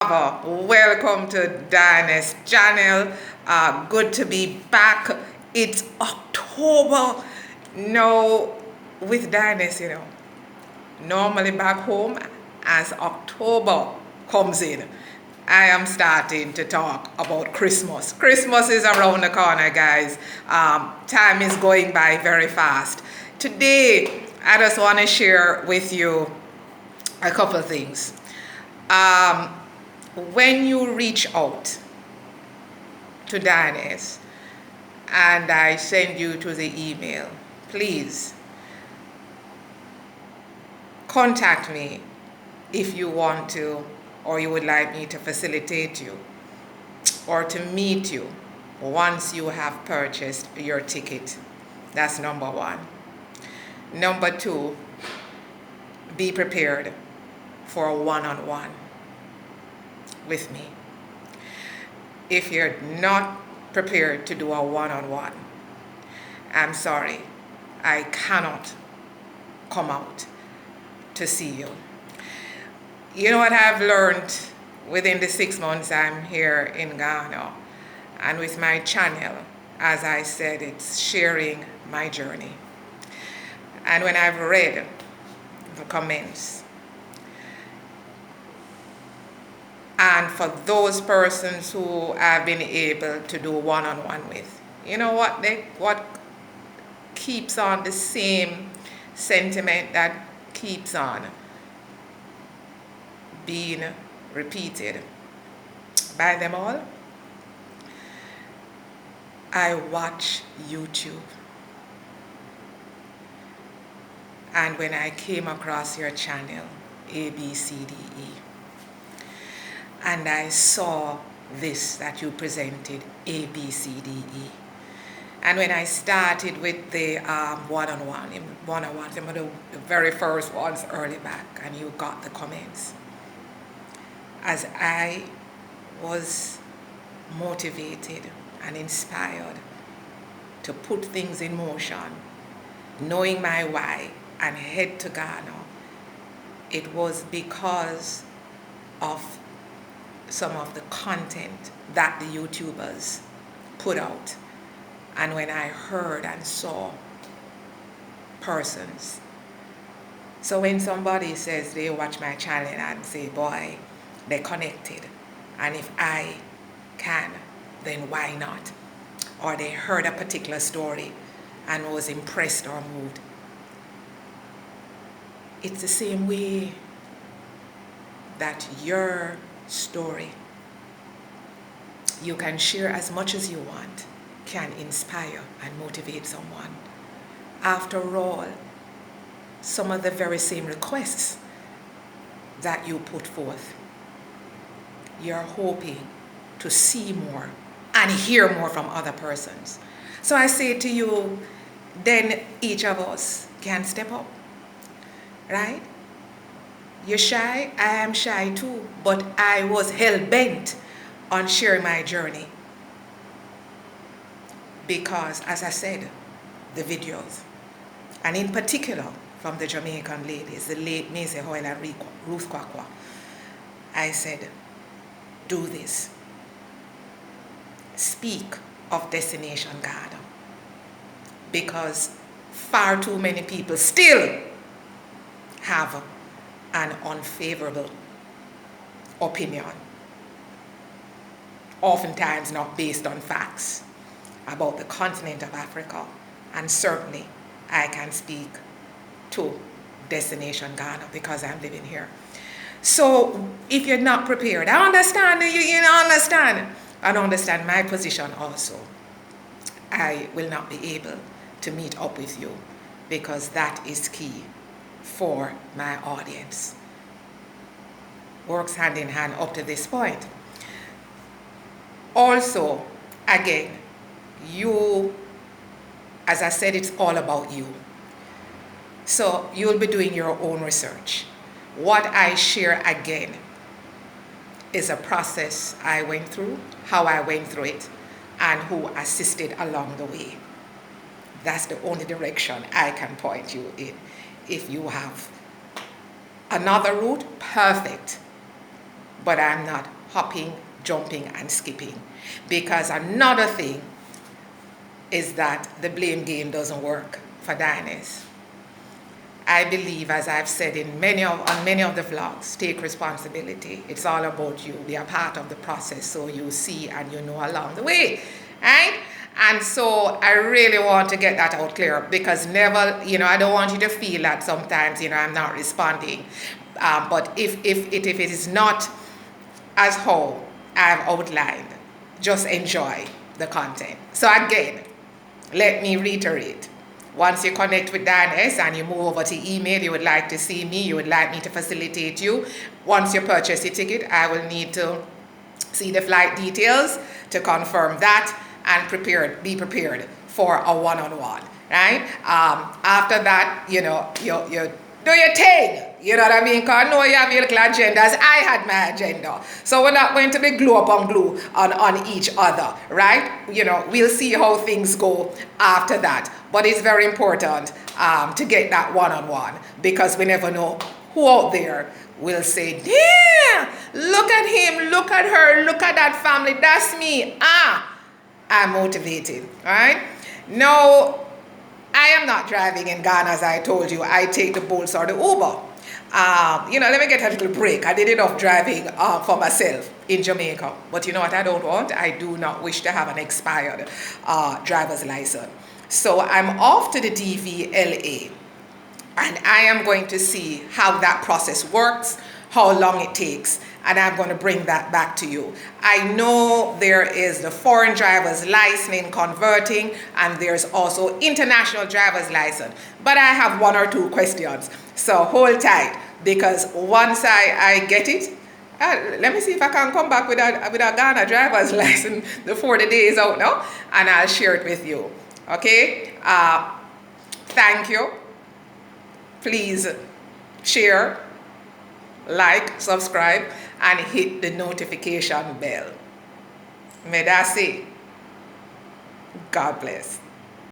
Welcome to Diana's channel. Good to be back. It's October. Now, with Diana's, normally back home, as October comes in, I am starting to talk about Christmas. Christmas is around the corner, guys. Time is going by very fast. Today, I just want to share with you a couple of things. When you reach out to Diana's and I send you to the email, please contact me if you want to, or you would like me to facilitate you or to meet you once you have purchased your ticket. That's number one. Number two, be prepared for a one-on-one with me. If you're not prepared to do a one-on-one, I'm sorry, I cannot come out to see you. You know what I've learned within the 6 months I'm here in Ghana, and with my channel, as I said, it's sharing my journey. And when I've read the comments, and for those persons who I've been able to do one-on-one with, you know what keeps on the same sentiment that keeps on being repeated by them all? I watch YouTube. And when I came across your channel, ABCDE, and I saw this that you presented, ABCDE. And when I started with the one-on-one, some of the very first ones early back, and you got the comments, as I was motivated and inspired to put things in motion, knowing my why, and head to Ghana, it was because of some of the content that the YouTubers put out. And when I heard and saw persons, so when somebody says they watch my channel and say, boy, they're connected, and if I can, then why not? Or they heard a particular story and was impressed or moved. It's the same way that your story, you can share as much as you want, can inspire and motivate someone. After all, some of the very same requests that you put forth, you're hoping to see more and hear more from other persons. So I say to you, then each of us can step up, right? You're shy, I am shy too, but I was hell-bent on sharing my journey. Because, as I said, the videos, and in particular from the Jamaican ladies, the late Maisie Hoyle and Ruth Kwakwa, I said, do this. Speak of Destination Ghana. Because far too many people still have an unfavorable opinion, oftentimes not based on facts, about the continent of Africa. And certainly I can speak to Destination Ghana because I'm living here. So if you're not prepared, I understand and understand my position also. I will not be able to meet up with you because that is key for my audience. Works hand in hand up to this point. Also, again, you, as I said, it's all about you. So you'll be doing your own research. What I share again is a process I went through, how I went through it, and who assisted along the way. That's the only direction I can point you in. If you have another route, perfect. but I'm not hopping, jumping, and skipping. Because another thing is that the blame game doesn't work for diners. I believe, as I've said on many of the vlogs, take responsibility. It's all about you. Be a part of the process so you see and you know along the way, right? And so I really want to get that out clear, because never, I don't want you to feel that sometimes, I'm not responding. But if it is not as how I've outlined, just enjoy the content. So again, let me reiterate. Once you connect with Diners and you move over to email, you would like to see me, you would like me to facilitate you. Once you purchase your ticket, I will need to see the flight details to confirm that, and be prepared for a one-on-one, right? After that, you do your thing, you know what I mean? Because I know you have your little agendas. I had my agenda. So we're not going to be glue upon glue on each other, right? We'll see how things go after that. But it's very important to get that one-on-one, because we never know who out there will say, damn, look at him, look at her, look at that family, that's me. I'm motivated, all right? No, I am not driving in Ghana, as I told you. I take the Bolts or the Uber. Let me get a little break. I did enough driving for myself in Jamaica. But you know what I don't want? I do not wish to have an expired driver's license. So I'm off to the DVLA, and I am going to see how that process works, how long it takes, and I'm going to bring that back to you. I know there is the foreign driver's license converting, and there's also international driver's license. But I have one or two questions, so hold tight, because once I get it, let me see if I can come back with a Ghana driver's license before the day is out now, and I'll share it with you. Okay? Thank you. Please share, like, subscribe, and hit the notification bell. May I say, God bless.